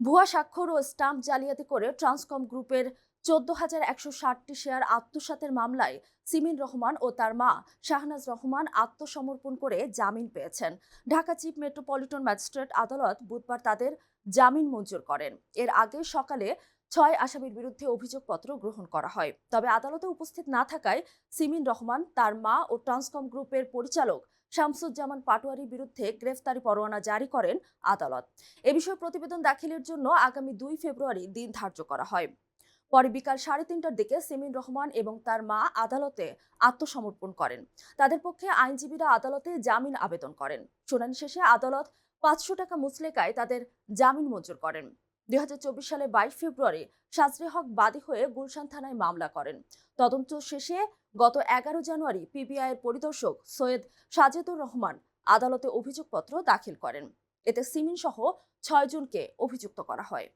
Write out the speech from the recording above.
ভুয়া স্বাক্ষর ও স্টাম্প জালিয়াতি করে ট্রান্সকম গ্রুপের 14,160টি শেয়ার আত্মসাতের মামলায় সিমিন রহমান ও তার মা শাহনাজ রহমান আত্মসমর্পণ করে জামিন পেয়েছেন। ঢাকা চিফ মেট্রোপলিটন ম্যাজিস্ট্রেট আদালত বুধবার তাদের জামিন মঞ্জুর করেন। এর আগে সকালে 6 আসামির বিরুদ্ধে অভিযোগপত্র গ্রহণ করা হয়। তবে আদালতে উপস্থিত না থাকায় সিমিন রহমান, তার মা ও ট্রান্সকম গ্রুপের পরিচালক শামসুজ্জামান পাটোয়ারির বিরুদ্ধে গ্রেফতারি পরোয়ানা জারি করেন আদালত। এ বিষয়ে প্রতিবেদন দাখিলের জন্য আগামী 2 ফেব্রুয়ারি দিন ধার্য করা হয়। পরে বিকাল 3:30টার দিকে সিমিন রহমান এবং তার মা আদালতে আত্মসমর্পণ করেন। তাদের পক্ষে আইনজীবীরা আদালতে জামিন আবেদন করেন। শুনানি শেষে আদালত 500 টাকা মুচলেকায় তাদের জামিন মঞ্জুর করেন। 2024 সালে 22 ফেব্রুয়ারি সাজরে হক বাদী হয়ে গুলশান থানায় মামলা করেন। তদন্ত শেষে গত 11 জানুয়ারি পিবিআই এর পরিদর্শক সৈয়দ সাজেদুর রহমান আদালতে অভিযোগপত্র দাখিল করেন। এতে সিমিন সহ 6 জনকে অভিযুক্ত করা হয়।